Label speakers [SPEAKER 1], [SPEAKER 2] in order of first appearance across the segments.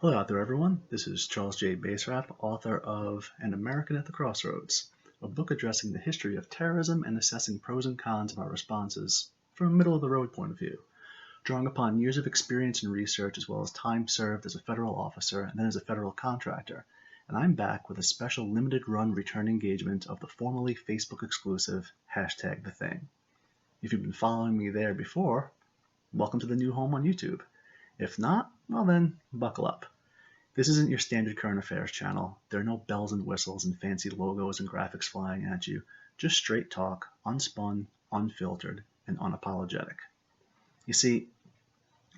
[SPEAKER 1] Hello out there, everyone. This is Charles J. Baserap, author of An American at the Crossroads, a book addressing the history of terrorism and assessing pros and cons of our responses from a middle-of-the-road point of view, drawing upon years of experience and research as well as time served as a federal officer and then as a federal contractor. And I'm back with a special limited-run return engagement of the formerly Facebook-exclusive #TheThing. If you've been following me there before, welcome to the new home on YouTube. If not, well then, buckle up. This isn't your standard current affairs channel. There are no bells and whistles and fancy logos and graphics flying at you. Just straight talk, unspun, unfiltered, and unapologetic. You see,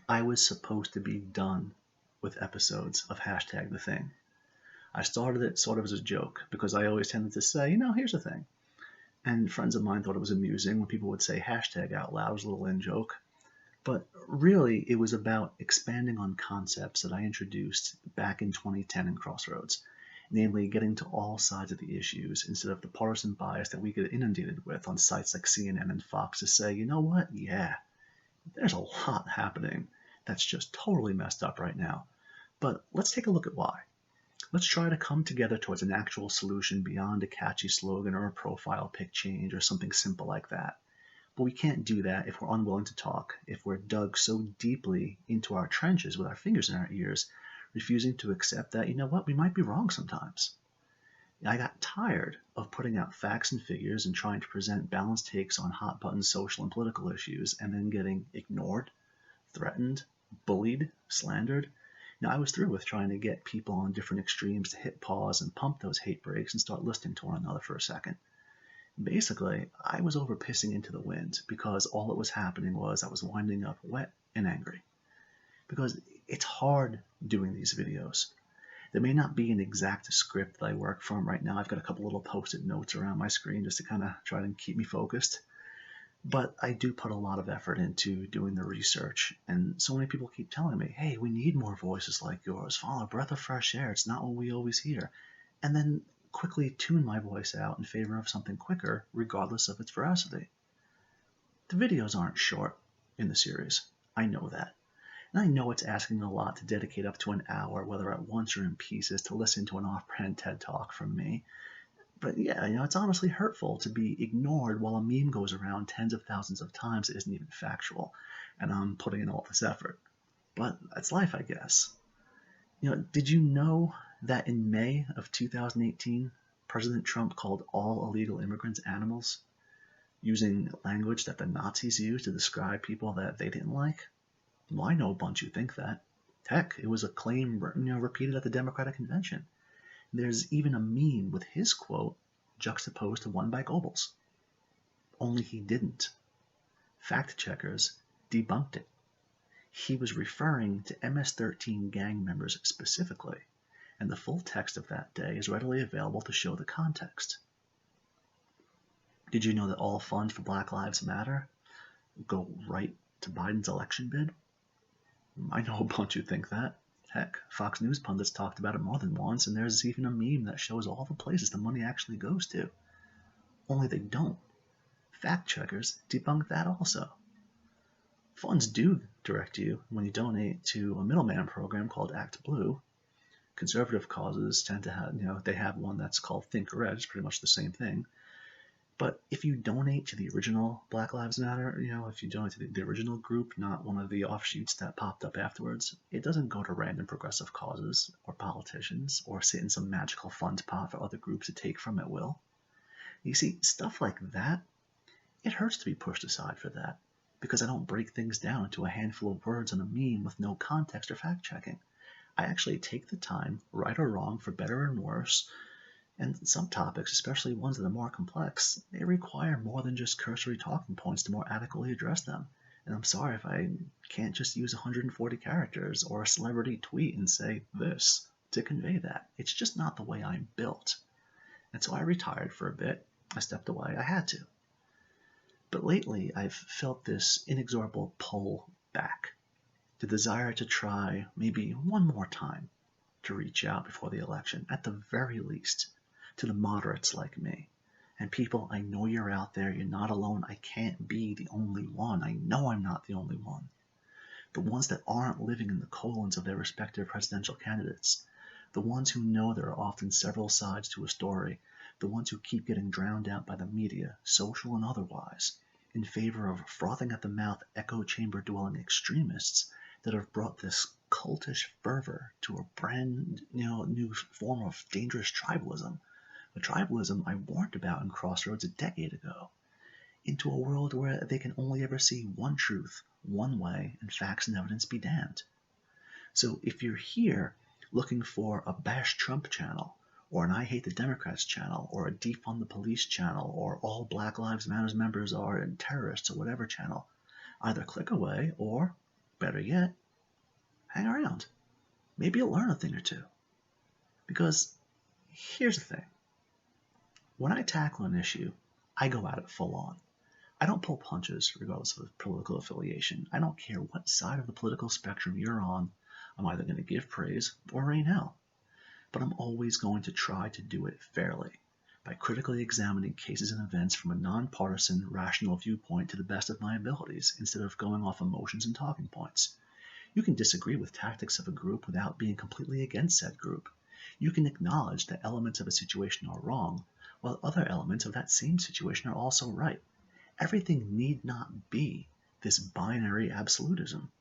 [SPEAKER 1] I was supposed to be done with episodes of #TheThing. I started it sort of as a joke because I always tended to say, here's the thing. And friends of mine thought it was amusing when people would say hashtag out loud as a little in-joke. But really, it was about expanding on concepts that I introduced back in 2010 in Crossroads, namely getting to all sides of the issues instead of the partisan bias that we get inundated with on sites like CNN and Fox to say, you know what, yeah, there's a lot happening that's just totally messed up right now. But let's take a look at why. Let's try to come together towards an actual solution beyond a catchy slogan or a profile pic change or something simple like that. But we can't do that if we're unwilling to talk, if we're dug so deeply into our trenches with our fingers in our ears, refusing to accept that, we might be wrong sometimes. I got tired of putting out facts and figures and trying to present balanced takes on hot-button social and political issues and then getting ignored, threatened, bullied, slandered. I was through with trying to get people on different extremes to hit pause and pump those hate brakes and start listening to one another for a second. Basically, I was over pissing into the wind because all that was happening was I was winding up wet and angry. Because it's hard doing these videos. There may not be an exact script that I work from right now. I've got a couple little post-it notes around my screen just to kind of try to keep me focused. But I do put a lot of effort into doing the research. And so many people keep telling me, hey, we need more voices like yours. Follow a breath of fresh air. It's not what we always hear. And then quickly tune my voice out in favor of something quicker, regardless of its veracity. The videos aren't short in the series. I know that. And I know it's asking a lot to dedicate up to an hour, whether at once or in pieces, to listen to an off-brand TED Talk from me. But yeah, it's honestly hurtful to be ignored while a meme goes around tens of thousands of times that isn't even factual, and I'm putting in all this effort. But that's life, I guess. Did you know that in May of 2018, President Trump called all illegal immigrants animals, using language that the Nazis used to describe people that they didn't like? Well, I know a bunch who think that. Heck, it was a claim repeated at the Democratic Convention. There's even a meme with his quote juxtaposed to one by Goebbels. Only he didn't. Fact checkers debunked it. He was referring to MS-13 gang members specifically, and the full text of that day is readily available to show the context. Did you know that all funds for Black Lives Matter go right to Biden's election bid? I know a bunch who think that. Heck, Fox News pundits talked about it more than once, and there's even a meme that shows all the places the money actually goes to. Only they don't. Fact checkers debunk that also. Funds do direct you when you donate to a middleman program called Act Blue. Conservative causes tend to have, they have one that's called Think Red. It's pretty much the same thing. But if you donate to the original Black Lives Matter, if you donate to the original group, not one of the offshoots that popped up afterwards, it doesn't go to random progressive causes or politicians or sit in some magical fund pot for other groups to take from at will. You see, stuff like that, it hurts to be pushed aside for that because I don't break things down into a handful of words on a meme with no context or fact-checking. I actually take the time, right or wrong, for better and worse. And some topics, especially ones that are more complex, they require more than just cursory talking points to more adequately address them. And I'm sorry if I can't just use 140 characters or a celebrity tweet and say this to convey that. It's just not the way I'm built. And so I retired for a bit. I stepped away. I had to. But lately, I've felt this inexorable pull back, the desire to try maybe one more time to reach out before the election, at the very least, to the moderates like me. And people, I know you're out there. You're not alone. I can't be the only one. I know I'm not the only one. the ones that aren't living in the colons of their respective presidential candidates, the ones who know there are often several sides to a story, the ones who keep getting drowned out by the media, social and otherwise, in favor of frothing at the mouth echo chamber dwelling extremists that have brought this cultish fervor to a brand new form of dangerous tribalism, a tribalism I warned about in Crossroads a decade ago, into a world where they can only ever see one truth, one way, and facts and evidence be damned. So if you're here looking for a Bash Trump channel, or an I Hate the Democrats channel, or a Defund the Police channel, or all Black Lives Matter members are terrorists, or whatever channel, either click away, or, better yet, hang around. Maybe you'll learn a thing or two. Because here's the thing. When I tackle an issue, I go at it full on. I don't pull punches regardless of political affiliation. I don't care what side of the political spectrum you're on. I'm either going to give praise or rain hell. But I'm always going to try to do it fairly, by critically examining cases and events from a nonpartisan, rational viewpoint to the best of my abilities, instead of going off emotions and talking points. You can disagree with tactics of a group without being completely against said group. You can acknowledge that elements of a situation are wrong, while other elements of that same situation are also right. Everything need not be this binary absolutism.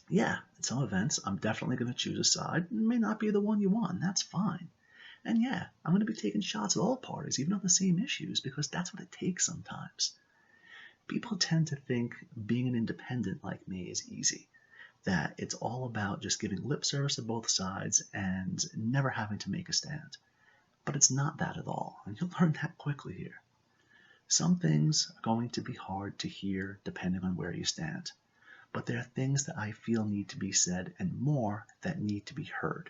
[SPEAKER 1] Yeah, in some events, I'm definitely going to choose a side. It may not be the one you want, and that's fine. And yeah, I'm going to be taking shots at all parties, even on the same issues, because that's what it takes sometimes. People tend to think being an independent like me is easy, that it's all about just giving lip service to both sides and never having to make a stand. But it's not that at all, and you'll learn that quickly here. Some things are going to be hard to hear depending on where you stand, but there are things that I feel need to be said and more that need to be heard,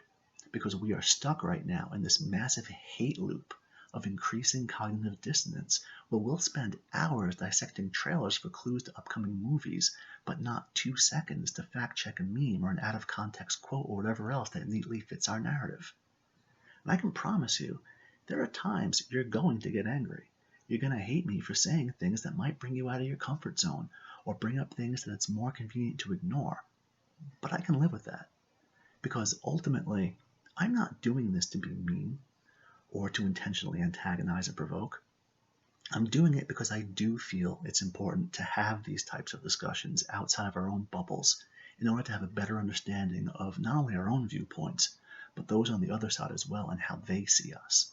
[SPEAKER 1] because we are stuck right now in this massive hate loop of increasing cognitive dissonance where we'll spend hours dissecting trailers for clues to upcoming movies, but not 2 seconds to fact check a meme or an out of context quote or whatever else that neatly fits our narrative. And I can promise you, there are times you're going to get angry. You're going to hate me for saying things that might bring you out of your comfort zone or bring up things that it's more convenient to ignore. But I can live with that, because ultimately, I'm not doing this to be mean or to intentionally antagonize or provoke. I'm doing it because I do feel it's important to have these types of discussions outside of our own bubbles in order to have a better understanding of not only our own viewpoints, but those on the other side as well and how they see us.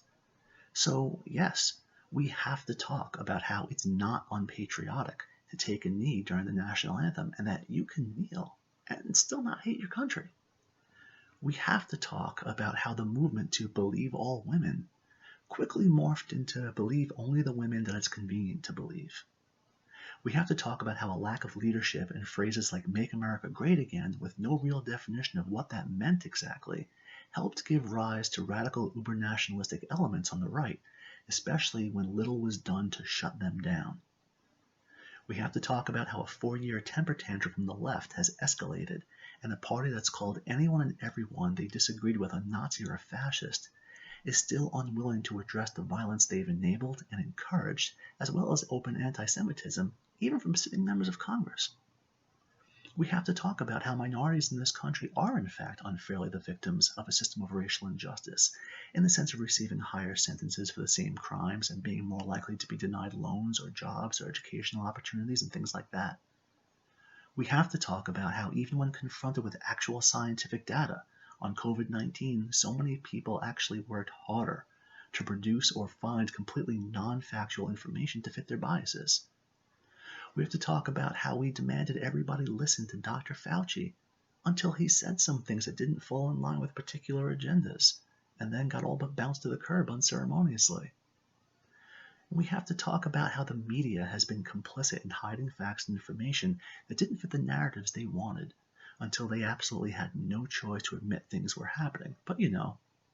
[SPEAKER 1] So yes, we have to talk about how it's not unpatriotic to take a knee during the national anthem and that you can kneel and still not hate your country. We have to talk about how the movement to believe all women quickly morphed into believe only the women that it's convenient to believe. We have to talk about how a lack of leadership and phrases like Make America Great Again, with no real definition of what that meant exactly, helped give rise to radical uber-nationalistic elements on the right, especially when little was done to shut them down. We have to talk about how a 4-year temper tantrum from the left has escalated, and a party that's called anyone and everyone they disagreed with a Nazi or a fascist is still unwilling to address the violence they've enabled and encouraged, as well as open anti-Semitism, even from sitting members of Congress. We have to talk about how minorities in this country are in fact unfairly the victims of a system of racial injustice, in the sense of receiving higher sentences for the same crimes and being more likely to be denied loans or jobs or educational opportunities and things like that. We have to talk about how even when confronted with actual scientific data on COVID-19, so many people actually worked harder to produce or find completely non-factual information to fit their biases. We have to talk about how we demanded everybody listen to Dr. Fauci until he said some things that didn't fall in line with particular agendas, and then got all but bounced to the curb unceremoniously. We have to talk about how the media has been complicit in hiding facts and information that didn't fit the narratives they wanted, until they absolutely had no choice to admit things were happening, but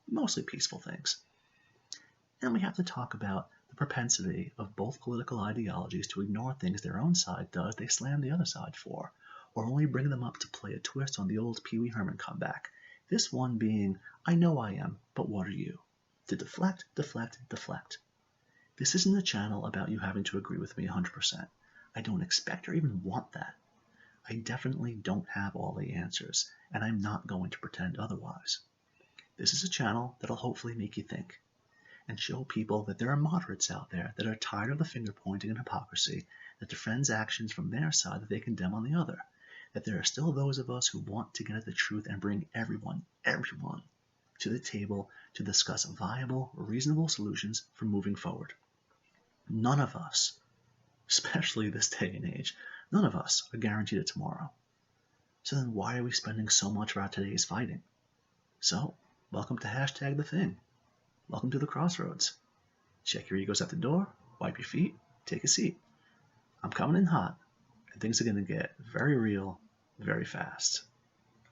[SPEAKER 1] mostly peaceful things. And we have to talk about the propensity of both political ideologies to ignore things their own side does they slam the other side for, or only bring them up to play a twist on the old Pee Wee Herman comeback. This one being, I know I am, but what are you? To deflect, deflect, deflect. This isn't a channel about you having to agree with me 100%. I don't expect or even want that. I definitely don't have all the answers, and I'm not going to pretend otherwise. This is a channel that'll hopefully make you think and show people that there are moderates out there that are tired of the finger pointing and hypocrisy that defends actions from their side that they condemn on the other, that there are still those of us who want to get at the truth and bring everyone to the table to discuss viable, reasonable solutions for moving forward. None of us, especially this day and age, none of us are guaranteed a tomorrow. So then why are we spending so much of our today's fighting? So, welcome to #TheThing. Welcome to the Crossroads. Check your egos at the door, wipe your feet, take a seat. I'm coming in hot, and things are going to get very real very fast.